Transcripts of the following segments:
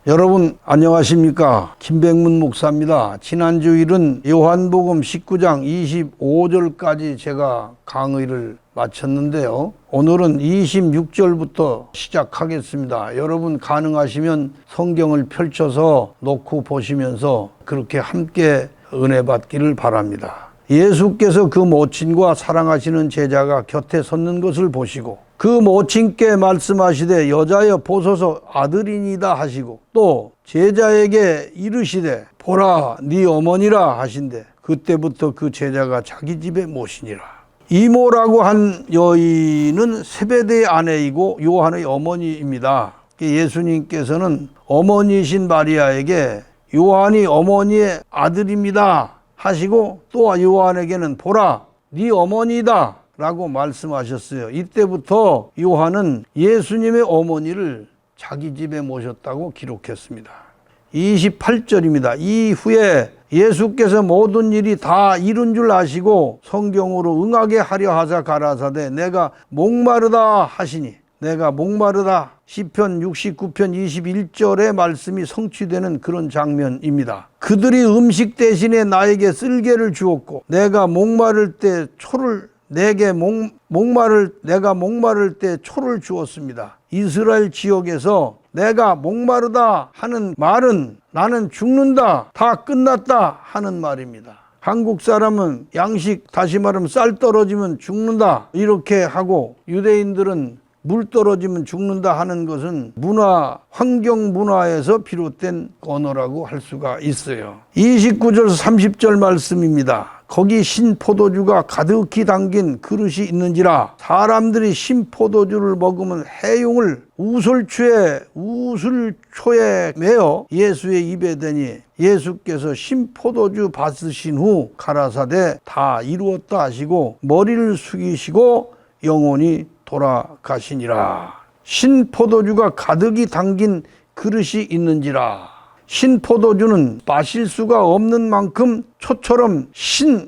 여러분 안녕하십니까? 김백문 목사입니다. 지난 주일은 요한복음 19장 25절까지 제가 강의를 마쳤는데요. 오늘은 26절부터 시작하겠습니다. 여러분 가능하시면 성경을 펼쳐서 놓고 보시면서 그렇게 함께 은혜 받기를 바랍니다. 예수께서 그 모친과 사랑하시는 제자가 곁에 섰는 것을 보시고 그 모친께 말씀하시되 여자여 보소서 아들이니다 하시고 또 제자에게 이르시되 보라 네 어머니라 하신대 그때부터 그 제자가 자기 집에 모시니라. 이모라고 한 여인은 세베대의 아내이고 요한의 어머니입니다. 예수님께서는 어머니이신 마리아에게 요한이 어머니의 아들입니다 하시고 또 요한에게는 보라 네 어머니다 라고 말씀하셨어요. 이때부터 요한은 예수님의 어머니를 자기 집에 모셨다고 기록했습니다. 28절입니다. 이후에 예수께서 모든 일이 다 이룬 줄 아시고 성경으로 응하게 하려 하사 가라사대 내가 목마르다 하시니 내가 목마르다 시편 69편 21절의 말씀이 성취되는 그런 장면입니다. 그들이 음식 대신에 나에게 쓸개를 주었고 내가 목마를 때 초를 내가 목마를 때 초를 주었습니다. 이스라엘 지역에서 내가 목마르다 하는 말은 나는 죽는다, 다 끝났다 하는 말입니다. 한국 사람은 양식, 다시 말하면 쌀 떨어지면 죽는다 이렇게 하고 유대인들은 물 떨어지면 죽는다 하는 것은 환경 문화에서 비롯된 언어라고 할 수가 있어요. 29절 30절 말씀입니다. 거기 신포도주가 가득히 담긴 그릇이 있는지라 사람들이 신포도주를 먹으면 해용을 우슬초에 매어 예수의 입에 대니 예수께서 신포도주 받으신 후 가라사대 다 이루었다 하시고 머리를 숙이시고 영원히 돌아가시니라. 신포도주가 가득히 담긴 그릇이 있는지라. 신포도주는 마실 수가 없는 만큼 초처럼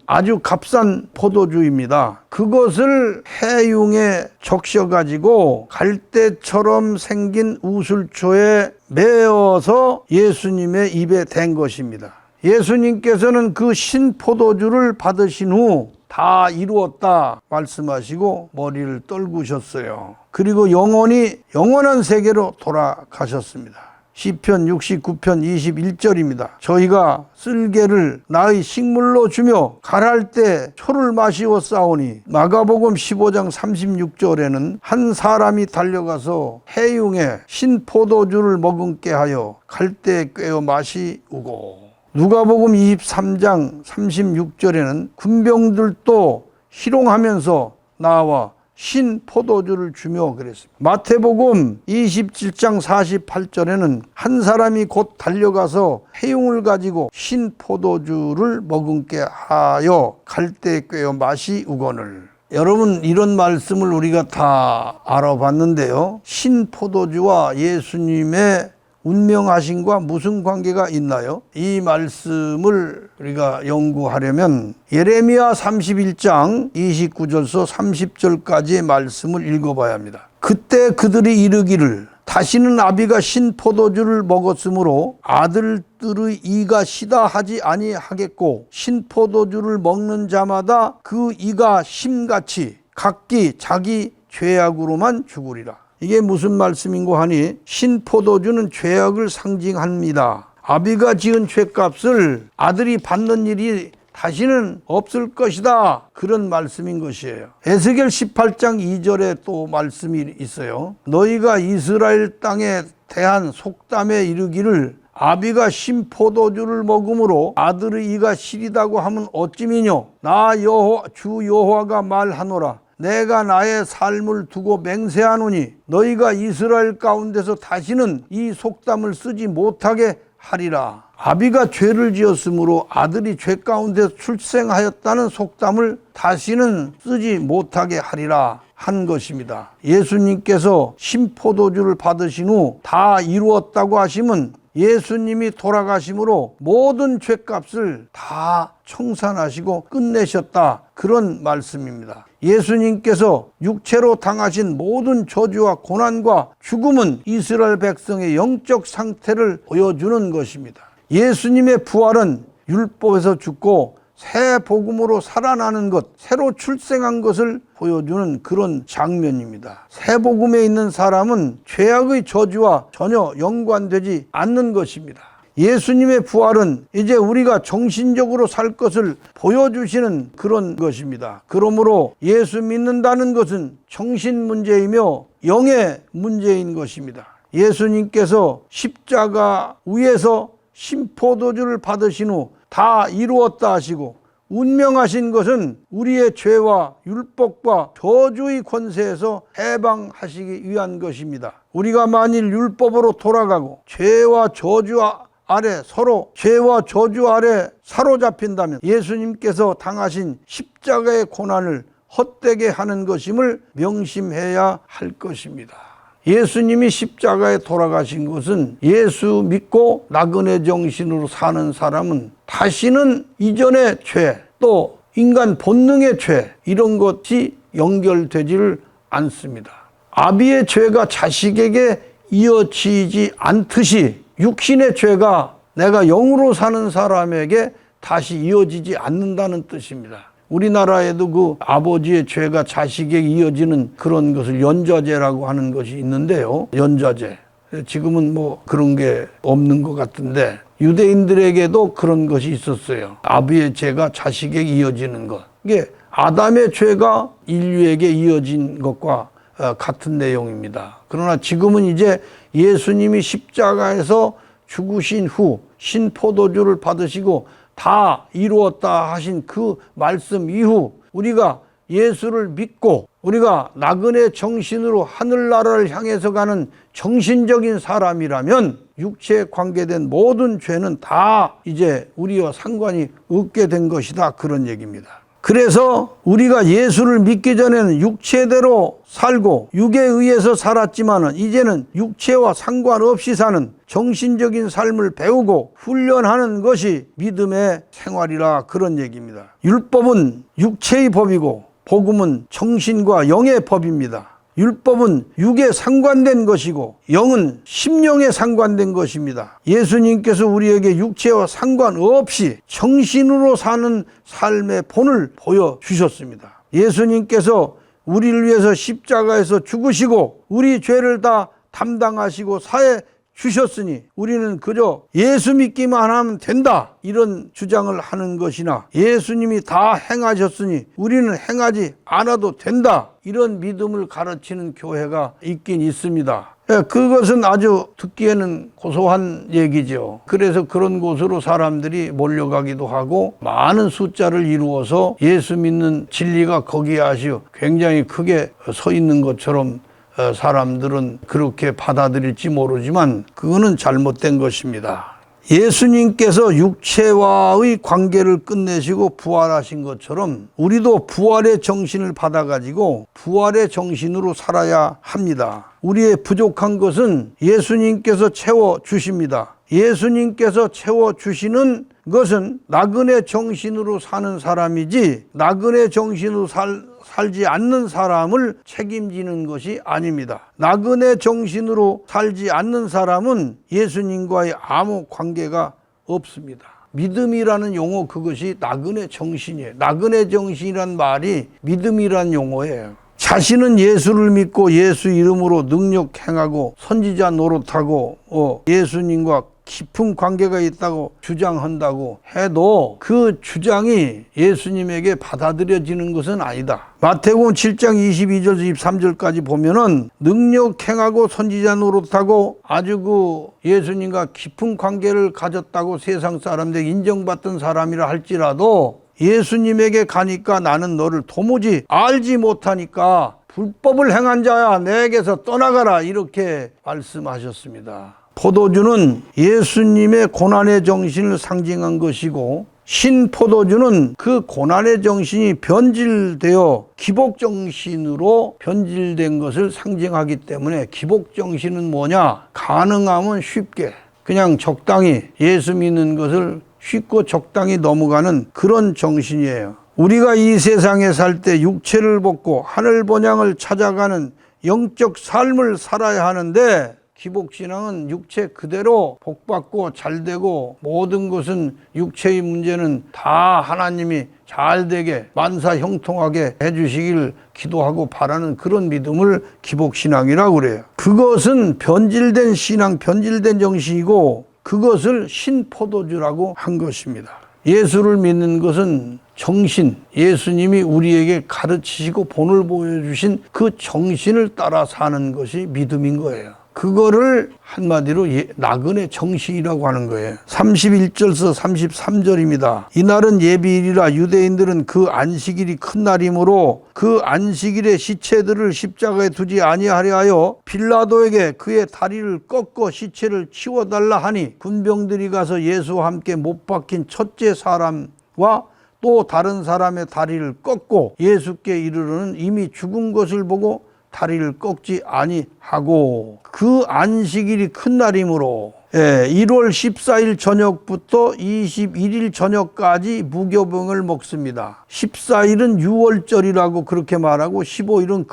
아주 값싼 포도주입니다. 그것을 해융에 적셔가지고 갈대처럼 생긴 우슬초에 메어서 예수님의 입에 댄 것입니다. 예수님께서는 그 신포도주를 받으신 후 다 이루었다 말씀하시고 머리를 떨구셨어요. 그리고 영원한 세계로 돌아가셨습니다. 시편 69편 21절입니다. 저희가 쓸개를 나의 식물로 주며 갈할 때 초를 마시어 싸우니 마가복음 15장 36절에는 한 사람이 달려가서 해융에 신포도주를 머금게 하여 갈대 꿰어 마시우고 누가복음 23장 36절에는 군병들도 희롱하면서 나와 신포도주를 주며 그랬습니다. 마태복음 27장 48절에는 한 사람이 곧 달려가서 해용을 가지고 신포도주를 머금게 하여 갈대 꿰어 마시우거늘. 여러분 이런 말씀을 우리가 다 알아봤는데요. 신포도주와 예수님의 운명하심과 무슨 관계가 있나요? 이 말씀을 우리가 연구하려면 예레미야 31장 29절서 30절까지의 말씀을 읽어봐야 합니다. 그때 그들이 이르기를 다시는 아비가 신포도주를 먹었으므로 아들들의 이가 시다 하지 아니하겠고 신포도주를 먹는 자마다 그 이가 심같이 각기 자기 죄악으로만 죽으리라. 이게 무슨 말씀인고 하니 신포도주는 죄악을 상징합니다. 아비가 지은 죄값을 아들이 받는 일이 다시는 없을 것이다. 그런 말씀인 것이에요. 에스겔 18장 2절에 또 말씀이 있어요. 너희가 이스라엘 땅에 대한 속담에 이르기를 아비가 신포도주를 먹음으로 아들의 이가 시리다고 하면 어찌미뇨. 나 주 여호와가 말하노라. 내가 나의 삶을 두고 맹세하노니 너희가 이스라엘 가운데서 다시는 이 속담을 쓰지 못하게 하리라. 아비가 죄를 지었으므로 아들이 죄 가운데 출생하였다는 속담을 다시는 쓰지 못하게 하리라 한 것입니다. 예수님께서 신포도주를 받으신 후 다 이루었다고 하시면 예수님이 돌아가심으로 모든 죄값을 다 청산하시고 끝내셨다. 그런 말씀입니다. 예수님께서 육체로 당하신 모든 저주와 고난과 죽음은 이스라엘 백성의 영적 상태를 보여주는 것입니다. 예수님의 부활은 율법에서 죽고 새 복음으로 살아나는 것, 새로 출생한 것을 보여주는 그런 장면입니다. 새 복음에 있는 사람은 죄악의 저주와 전혀 연관되지 않는 것입니다. 예수님의 부활은 이제 우리가 정신적으로 살 것을 보여주시는 그런 것입니다. 그러므로 예수 믿는다는 것은 정신 문제이며 영의 문제인 것입니다. 예수님께서 십자가 위에서 신포도주를 받으신 후 다 이루었다 하시고 운명하신 것은 우리의 죄와 율법과 저주의 권세에서 해방하시기 위한 것입니다. 우리가 만일 율법으로 돌아가고 죄와 저주 아래 사로잡힌다면 예수님께서 당하신 십자가의 고난을 헛되게 하는 것임을 명심해야 할 것입니다. 예수님이 십자가에 돌아가신 것은 예수 믿고 나그네 정신으로 사는 사람은 다시는 이전의 죄, 또 인간 본능의 죄, 이런 것이 연결되지를 않습니다. 아비의 죄가 자식에게 이어지지 않듯이 육신의 죄가 내가 영으로 사는 사람에게 다시 이어지지 않는다는 뜻입니다. 우리나라에도 그 아버지의 죄가 자식에게 이어지는 그런 것을 연좌제라고 하는 것이 있는데요. 연좌제. 지금은 뭐 그런 게 없는 것 같은데 유대인들에게도 그런 것이 있었어요. 아비의 죄가 자식에게 이어지는 것. 이게 아담의 죄가 인류에게 이어진 것과 같은 내용입니다. 그러나 지금은 이제 예수님이 십자가에서 죽으신 후 신포도주를 받으시고 다 이루었다 하신 그 말씀 이후 우리가 예수를 믿고 우리가 나그네 정신으로 하늘나라를 향해서 가는 정신적인 사람이라면 육체에 관계된 모든 죄는 다 이제 우리와 상관이 없게 된 것이다, 그런 얘기입니다. 그래서 우리가 예수를 믿기 전에는 육체대로 살고 육에 의해서 살았지만 이제는 육체와 상관없이 사는 정신적인 삶을 배우고 훈련하는 것이 믿음의 생활이라, 그런 얘기입니다. 율법은 육체의 법이고 복음은 정신과 영의 법입니다. 율법은 육에 상관된 것이고 영은 심령에 상관된 것입니다. 예수님께서 우리에게 육체와 상관없이 정신으로 사는 삶의 본을 보여주셨습니다. 예수님께서 우리를 위해서 십자가에서 죽으시고 우리 죄를 다 담당하시고 사해 주셨으니 우리는 그저 예수 믿기만 하면 된다, 이런 주장을 하는 것이나 예수님이 다 행하셨으니 우리는 행하지 않아도 된다, 이런 믿음을 가르치는 교회가 있긴 있습니다. 그것은 아주 듣기에는 고소한 얘기죠. 그래서 그런 곳으로 사람들이 몰려가기도 하고 많은 숫자를 이루어서 예수 믿는 진리가 거기에 아주 굉장히 크게 서 있는 것처럼 사람들은 그렇게 받아들일지 모르지만 그거는 잘못된 것입니다. 예수님께서 육체와의 관계를 끝내시고 부활하신 것처럼 우리도 부활의 정신을 받아가지고 부활의 정신으로 살아야 합니다. 우리의 부족한 것은 예수님께서 채워주십니다. 예수님께서 채워주시는 것은 나그네 정신으로 사는 사람이지 나그네 정신으로 살지 않는 사람을 책임지는 것이 아닙니다. 나그네 정신으로 살지 않는 사람은 예수님과의 아무 관계가 없습니다. 믿음이라는 용어, 그것이 나그네 정신이에요. 나그네 정신이란 말이 믿음이란 용어예요. 자신은 예수를 믿고 예수 이름으로 능력 행하고 선지자 노릇하고 예수님과 깊은 관계가 있다고 주장한다고 해도 그 주장이 예수님에게 받아들여지는 것은 아니다. 마태복음 7장 22절에서 23절까지 보면은 능력 행하고 선지자 노릇하고 아주 그 예수님과 깊은 관계를 가졌다고 세상 사람들에게 인정받던 사람이라 할지라도 예수님에게 가니까 나는 너를 도무지 알지 못하니까 불법을 행한 자야 내게서 떠나가라, 이렇게 말씀하셨습니다. 포도주는 예수님의 고난의 정신을 상징한 것이고 신포도주는 그 고난의 정신이 변질되어 기복정신으로 변질된 것을 상징하기 때문에 기복정신은 뭐냐? 가능하면 쉽게 그냥 적당히 예수 믿는 것을 쉽고 적당히 넘어가는 그런 정신이에요. 우리가 이 세상에 살 때 육체를 벗고 하늘 본향을 찾아가는 영적 삶을 살아야 하는데, 기복신앙은 육체 그대로 복받고 잘되고 모든 것은 육체의 문제는 다 하나님이 잘되게 만사형통하게 해주시길 기도하고 바라는 그런 믿음을 기복신앙이라고 그래요. 그것은 변질된 신앙, 변질된 정신이고 그것을 신포도주라고 한 것입니다. 예수를 믿는 것은 정신, 예수님이 우리에게 가르치시고 본을 보여주신 그 정신을 따라 사는 것이 믿음인 거예요. 그거를 한마디로 나그네 정신이라고 하는 거예요. 31절서 33절입니다. 이날은 예비일이라 유대인들은 그 안식일이 큰 날이므로 그 안식일에 시체들을 십자가에 두지 아니하려 하여 빌라도에게 그의 다리를 꺾어 시체를 치워달라 하니, 군병들이 가서 예수와 함께 못 박힌 첫째 사람과 또 다른 사람의 다리를 꺾고 예수께 이르러는 이미 죽은 것을 보고 다리를 꺾지 아니하고, 그 안식일이 큰 날이므로 1월 14일 저녁부터 21일 저녁까지 무교병을 먹습니다. 14일은 6월절이라고 그렇게 말하고 15일은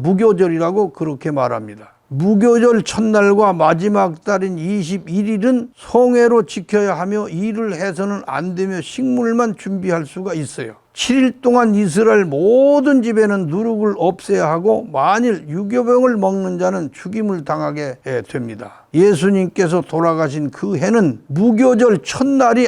무교절이라고 그렇게 말합니다. 무교절 첫날과 마지막 달인 21일은 성회로 지켜야 하며 일을 해서는 안 되며 식물만 준비할 수가 있어요. 7일 동안 이스라엘 모든 집에는 누룩을 없애야 하고 만일 유교병을 먹는 자는 죽임을 당하게 됩니다. 예수님께서 돌아가신 그 해는 무교절 첫날이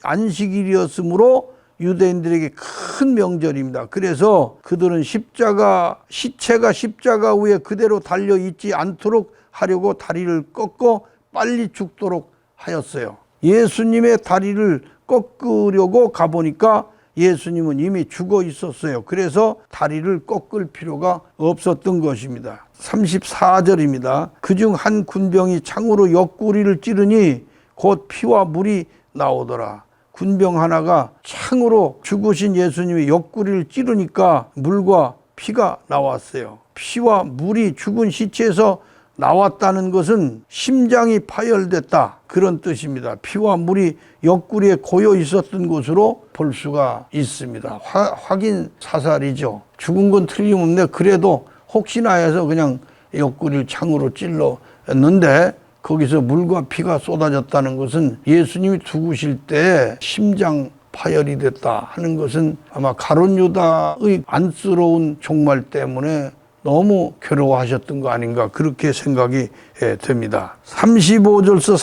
안식일이었으므로 유대인들에게 큰 명절입니다. 그래서 그들은 시체가 십자가 위에 그대로 달려 있지 않도록 하려고 다리를 꺾어 빨리 죽도록 하였어요. 예수님의 다리를 꺾으려고 가보니까 예수님은 이미 죽어 있었어요. 그래서 다리를 꺾을 필요가 없었던 것입니다. 34절입니다. 그중 한 군병이 창으로 옆구리를 찌르니 곧 피와 물이 나오더라. 군병 하나가 창으로 죽으신 예수님의 옆구리를 찌르니까 물과 피가 나왔어요. 피와 물이 죽은 시체에서 나왔다는 것은 심장이 파열됐다, 그런 뜻입니다. 피와 물이 옆구리에 고여 있었던 것으로 볼 수가 있습니다. 확인 사살이죠. 죽은 건 틀림없는데 그래도 혹시나 해서 그냥 옆구리를 창으로 찔렀는데 거기서 물과 피가 쏟아졌다는 것은 예수님이 죽으실 때 심장 파열이 됐다 하는 것은 아마 가룟 유다의 안쓰러운 종말 때문에 너무 괴로워하셨던 거 아닌가, 그렇게 생각이 됩니다. 35절서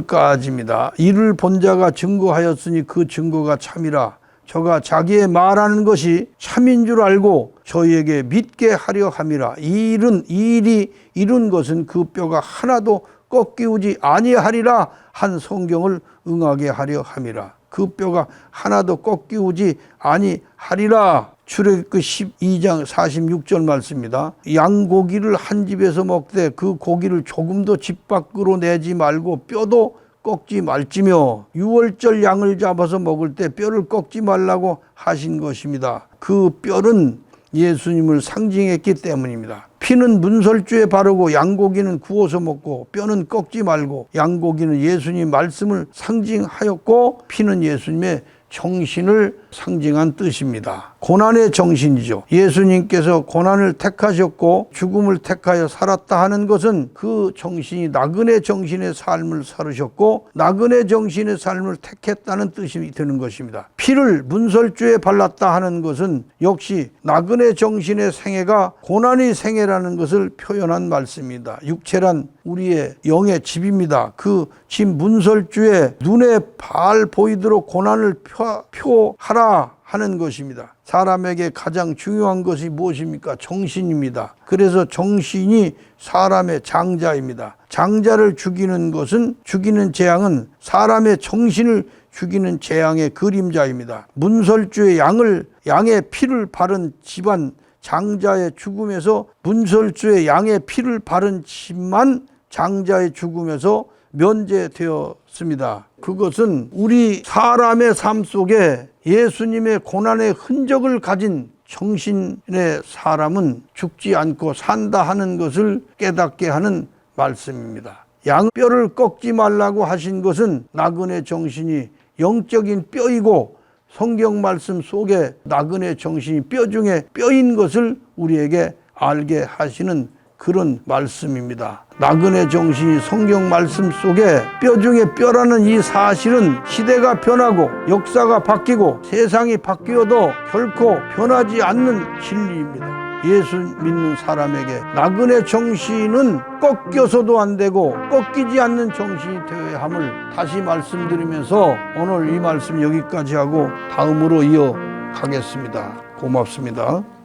36절까지입니다. 이를 본 자가 증거하였으니 그 증거가 참이라. 저가 자기의 말하는 것이 참인 줄 알고 저희에게 믿게 하려 함이라. 이 일이 이룬 것은 그 뼈가 하나도 꺾이우지 아니하리라 한 성경을 응하게 하려 함이라. 그 뼈가 하나도 꺾이우지 아니하리라. 출애굽기 12장 46절 말씀입니다. 양고기를 한 집에서 먹되 그 고기를 조금도 집 밖으로 내지 말고 뼈도 꺾지 말지며, 6월절 양을 잡아서 먹을 때 뼈를 꺾지 말라고 하신 것입니다. 그 뼈는 예수님을 상징했기 때문입니다. 피는 문설주에 바르고 양고기는 구워서 먹고 뼈는 꺾지 말고, 양고기는 예수님 말씀을 상징하였고 피는 예수님의 정신을 상징한 뜻입니다. 고난의 정신이죠. 예수님께서 고난을 택하셨고 죽음을 택하여 살았다 하는 것은 그 정신이 나그네 정신의 삶을 살으셨고 나그네 정신의 삶을 택했다는 뜻이 되는 것입니다. 피를 문설주에 발랐다 하는 것은 역시 나그네 정신의 생애가 고난의 생애라는 것을 표현한 말씀입니다. 육체란 우리의 영의 집입니다. 그 집 문설주에 눈에 발 보이도록 고난을 표하라 하는 것입니다. 사람에게 가장 중요한 것이 무엇입니까? 정신입니다. 그래서 정신이 사람의 장자입니다. 장자를 죽이는 재앙은 사람의 정신을 죽이는 재앙의 그림자입니다. 문설주에 양의 피를 바른 집안 장자의 죽음에서, 문설주에 양의 피를 바른 집만 장자의 죽음에서 면제되었습니다. 그것은 우리 사람의 삶 속에 예수님의 고난의 흔적을 가진 정신의 사람은 죽지 않고 산다 하는 것을 깨닫게 하는 말씀입니다. 양뼈를 꺾지 말라고 하신 것은 나그네 정신이 영적인 뼈이고 성경 말씀 속에 나그네 정신이 뼈 중에 뼈인 것을 우리에게 알게 하시는 그런 말씀입니다. 나그네 정신이 성경 말씀 속에 뼈 중에 뼈라는 이 사실은 시대가 변하고 역사가 바뀌고 세상이 바뀌어도 결코 변하지 않는 진리입니다. 예수 믿는 사람에게 나그네 정신은 꺾여서도 안 되고 꺾이지 않는 정신이 되어야 함을 다시 말씀드리면서 오늘 이 말씀 여기까지 하고 다음으로 이어가겠습니다. 고맙습니다.